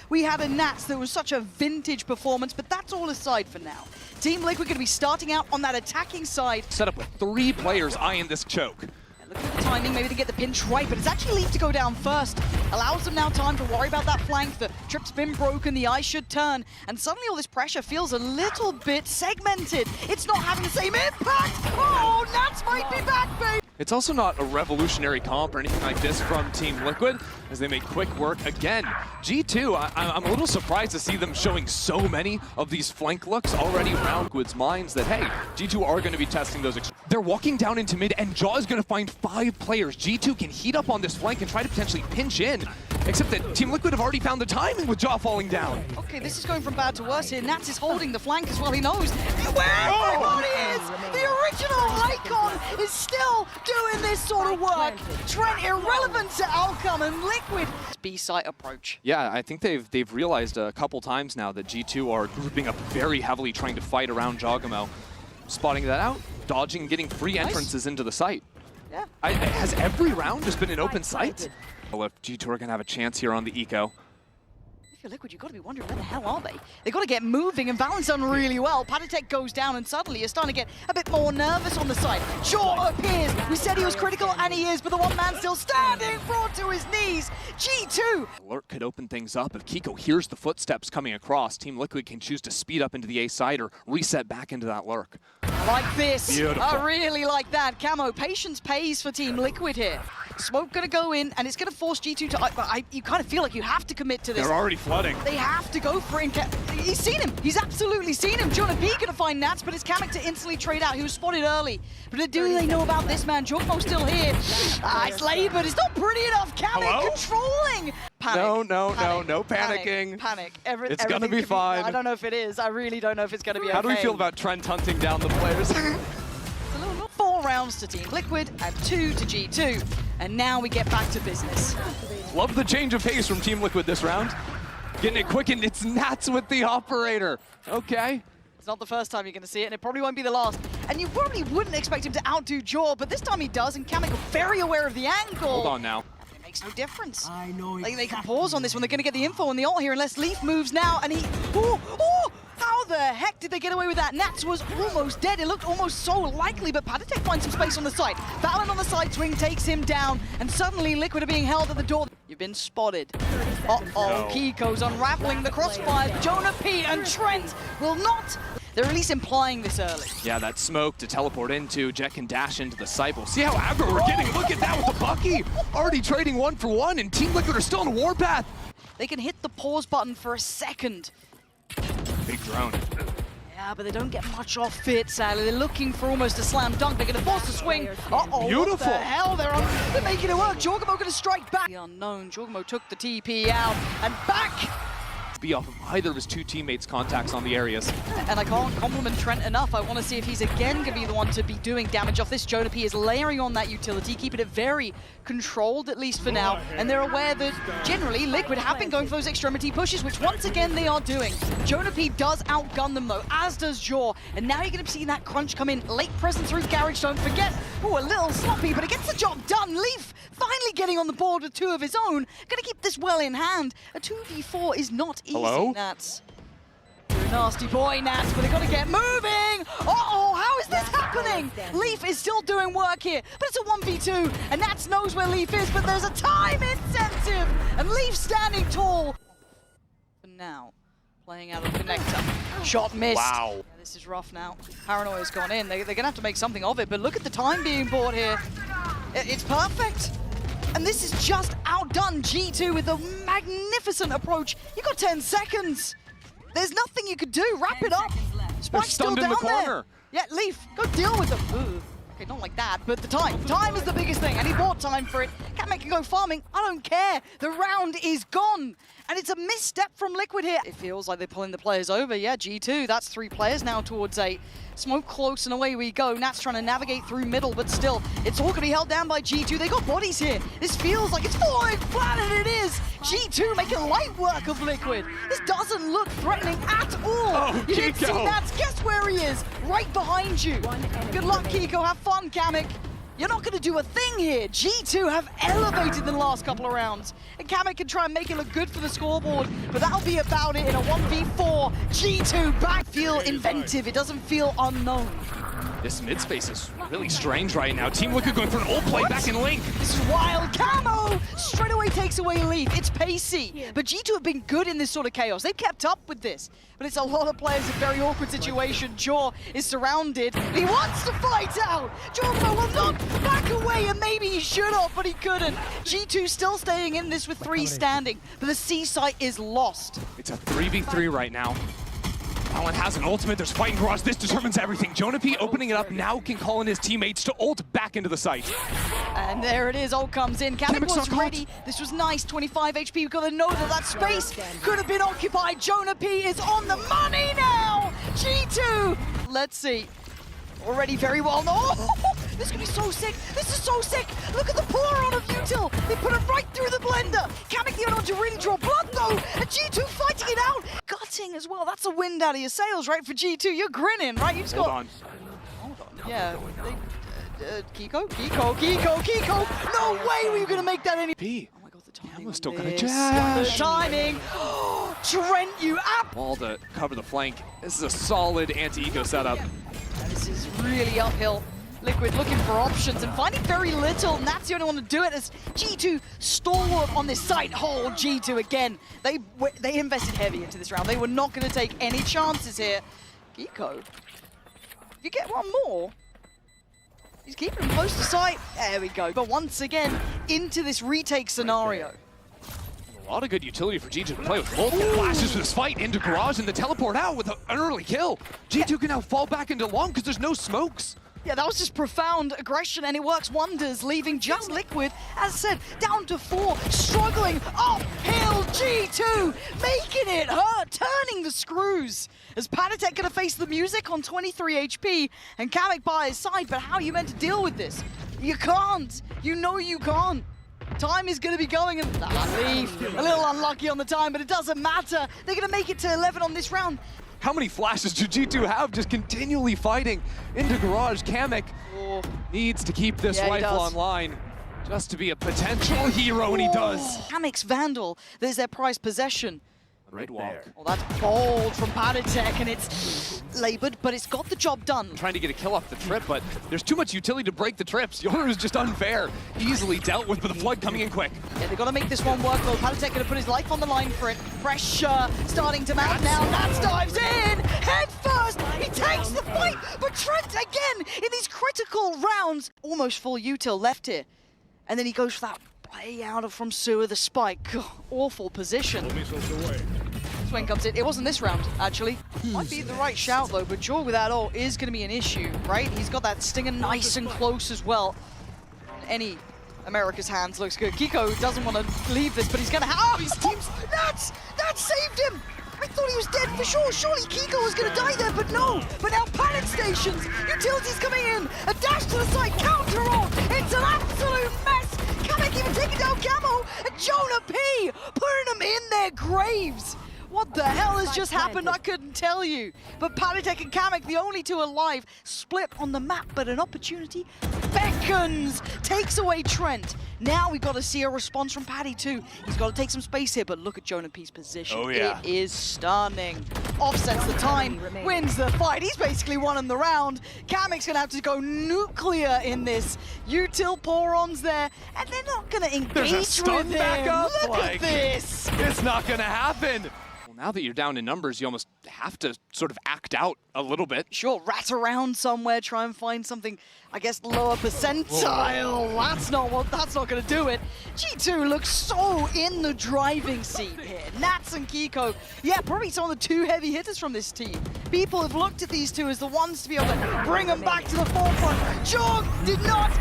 we had a Nats that was such a vintage performance, but that's all aside for now. Team Liquid going to be starting out on that attacking side. Set up with 3 players eyeing this choke. Looking at the timing, maybe they get the pinch right, but it's actually Leaf to go down first. Allows them now time to worry about that flank. The trip's been broken, the eye should turn, and suddenly all this pressure feels a little bit segmented. It's not having the same impact. Oh, Nats might be back, babe. It's also not a revolutionary comp or anything like this from Team Liquid, as they make quick work again. G2, I'm a little surprised to see them showing so many of these flank looks already around Liquid's minds that, hey, G2 are going to be testing those. They're walking down into mid, and Jaw is going to find 5 players. G2 can heat up on this flank and try to potentially pinch in, except that Team Liquid have already found the timing with Jaw falling down. Okay, this is going from bad to worse here. Nats is holding the flank as well. He knows where everybody is. The original icon is still doing this sort of work. Trent irrelevant to outcome, and Liquid B-site approach. Yeah, I think they've realized a couple times now that G2 are grouping up very heavily, trying to fight around Jogamo. Spotting that out, dodging, getting free entrances into the site. Yeah. Has every round just been an open site? Well, if G2 are gonna have a chance here on the eco. If you're Liquid, you've got to be wondering where the hell are they? They've got to get moving, and Valorant's done really well. Patatek goes down, and suddenly you're starting to get a bit more nervous on the side. Jaw appears. We said he was critical, and he is, but the one man still standing, brought to his knees. G2. Lurk could open things up. If Kiko hears the footsteps coming across, Team Liquid can choose to speed up into the A side or reset back into that Lurk. I like this. Beautiful. I really like that. Camo, patience pays for Team Liquid here. Smoke gonna go in, and it's gonna force G2 to... you kind of feel like you have to commit to this. They're already flooding. They have to go for it. He's seen him. He's absolutely seen him. Jonah P gonna find Nats, but it's Kamek to instantly trade out. He was spotted early. But do they know about this man? Jogmo's still here. It's labored. It's not pretty enough. Kamek controlling. Panic. No panicking. Panic. It's gonna be fine. I don't know if it is. I really don't know if it's gonna be okay. How do we feel about Trent hunting down the players? 4 rounds to Team Liquid and 2 to G2. And now we get back to business. Love the change of pace from Team Liquid this round. Getting it quick, and it's Nats with the operator. Okay. It's not the first time you're going to see it, and it probably won't be the last. And you probably wouldn't expect him to outdo Jaw, but this time he does, and Kamek very aware of the angle. Hold on now. It makes no difference. I know they can pause on this one. They're going to get the info on the ult here unless Leaf moves now, and he... How the heck did they get away with that? Nats was almost dead. It looked almost so likely, but Patatek finds some space on the side. Valorant on the side swing takes him down, and suddenly Liquid are being held at the door. You've been spotted. Uh-oh, Kiko's unraveling the crossfire. Jonah P and Trent will not... They're at least implying this early. Yeah, that smoke to teleport into. Jet can dash into the site. We'll see how aggro we're getting. Look at that with the Bucky. Already trading 1 for 1, and Team Liquid are still on a warpath. They can hit the pause button for a second. Big drone. Yeah, but they don't get much off it, sadly. They're looking for almost a slam dunk. They're going to force the swing. Uh-oh, beautiful. What the hell? They're making it work. Jogamo going to strike back. The unknown. Jogamo took the TP out and back. Be off of either of his 2 teammates' contacts on the areas. And I can't compliment Trent enough. I want to see if he's again going to be the one to be doing damage off this. Jonah P is layering on that utility, keeping it very controlled, at least for now. And they're aware that generally Liquid have been going for those extremity pushes, which once again they are doing. Jonah P does outgun them though, as does Jaw. And now you're going to see that crunch come in. Late presence through Garage, don't forget. Ooh, a little sloppy, but it gets the job done. Leaf finally getting on the board with 2 of his own. Going to keep this well in hand. A 2v4 is not easy. Hello? Nats. You're a nasty boy, Nats, but they've got to get moving! Uh-oh, how is this happening? Leaf is still doing work here, but it's a 1v2, and Nats knows where Leaf is, but there's a time incentive, and Leaf standing tall. For now, playing out of the connector. Shot missed. Wow. Yeah, this is rough now. Paranoia's gone in. They're going to have to make something of it, but look at the time being bought here. It's perfect. And this is just outdone G2 with a magnificent approach. You got 10 seconds. There's nothing you could do. Wrap it up. Spike's still down there. Yeah, Leaf, go deal with them. Ooh. Okay, not like that, but the time. Time is the biggest thing, and he bought time for it. Kamek can go farming. I don't care. The round is gone. And it's a misstep from Liquid here. It feels like they're pulling the players over. Yeah, G2, that's 3 players now towards 8. Smoke close and away we go. Nat's trying to navigate through middle, but still, it's all going to be held down by G2. They got bodies here. This feels like it's falling flat, and it is. G2 making light work of Liquid. This doesn't look threatening at all. Oh, you didn't see Kiko. Nats. Guess where he is? Right behind you. Good luck, Kiko. Have fun, Kamek. You're not going to do a thing here. G2 have elevated in the last couple of rounds. And Kamek can try and make it look good for the scoreboard, but that'll be about it in a 1v4. G2 back feel inventive. It doesn't feel unknown. This mid space is really strange right now. Team Liquid going for an ult play back in Link. This is wild. Camo straight away takes away Leaf. It's pacey. But G2 have been good in this sort of chaos. They've kept up with this. But it's a lot of players in a very awkward situation. Jaw is surrounded. He wants to fight out. Jaw will knock back away, and maybe he should have, but he couldn't. G2 still staying in this with 3 standing. But the C site is lost. It's a 3v3 right now. Alan has an ultimate, there's fighting garage, this determines everything. Jonah P opening it up now can call in his teammates to ult back into the site. And there it is, ult comes in. Kamek was ready, this was nice, 25 HP. We've got to know that that space could have been occupied. Jonah P is on the money now! G2! Let's see. Already very well. Oh, this could be so sick. This is so sick. Look at the pour on of Util. They put it right through the blender. Kamek the only one to really draw blood though. And G2 fighting it out. Gutting as well. That's a wind out of your sails, right? For G2, you're grinning, right? You just got. Hold on. Yeah. Kiko. No way were you gonna make that any. P. Oh my god, the timing. Was still on gonna this. jazz. The timing. Trent, you app. Ball to cover the flank. This is a solid anti-eco setup. This is really uphill. Liquid looking for options and finding very little, and that's the only one to do it as G2 stalwart on this site. Oh, G2 again. They invested heavy into this round. They were not going to take any chances here. Geeko, if you get one more, he's keeping him close to sight. There we go. But once again, into this retake scenario. A lot of good utility for G2 to play with multiple flashes for this fight into garage and the teleport out with an early kill. G2 can now fall back into long because there's no smokes. Yeah, that was just profound aggression, and it works wonders, leaving just Liquid, as I said, down to 4, struggling uphill. G2 making it hurt, turning the screws. As Panatek gonna face the music on 23 HP, and Kamek by his side, but how are you meant to deal with this? You can't. You know you can't. Time is going to be going, and Leaf, a little unlucky on the time, but it doesn't matter. They're going to make it to 11 on this round. How many flashes do G2 have just continually fighting into garage? Kamek needs to keep this rifle online just to be a potential hero, and he does. Kamek's Vandal, there's their prized possession. Right walk. Well, that's bold from Panatek, and it's labored, but it's got the job done. Trying to get a kill off the trip, but there's too much utility to break the trips. Yoru is just unfair. Easily dealt with, but the flood coming in quick. Yeah, they've got to make this one work, though. Panatek going to put his life on the line for it. Pressure starting to mount now. Nats dives in, head first. He takes the fight, but Trent again in these critical rounds. Almost full util left here. And then he goes for that play out of from Sewer, the spike. Awful position. Swing comes in. It wasn't this round, actually. Might be the right shout, though, but Jaw with that ult is going to be an issue, right? He's got that stinger nice and close as well. Any America's hands looks good. Kiko doesn't want to leave this, but he's going to have... Oh, his team's... That saved him! I thought he was dead for sure. Surely Kiko was going to die there, but no. But now panic stations. Utilities coming in. A dash to the side. Counter ult. It's an absolute mess. Kamek even taking down Camo. And Jonah P putting them in their graves. What the hell has just happened? I couldn't tell you. But Panatek and Kamek, the only two alive, split on the map, but an opportunity beckons, takes away Trent. Now we've got to see a response from Paddy too. He's got to take some space here, but look at Jonah P's position. Oh, yeah. It is stunning. Offsets the time, wins the fight. He's basically won him the round. Kamek's going to have to go nuclear in this. Util Porons there, and they're not going to engage with him. Backup. Look at this. It's not going to happen. Now that you're down in numbers, you almost have to sort of act out a little bit. Sure, rat around somewhere, try and find something, I guess, lower percentile. That's not going to do it. G2 looks so in the driving seat here. Nats and Kiko, yeah, probably some of the two heavy hitters from this team. People have looked at these two as the ones to be able to bring them back to the forefront. Jog did not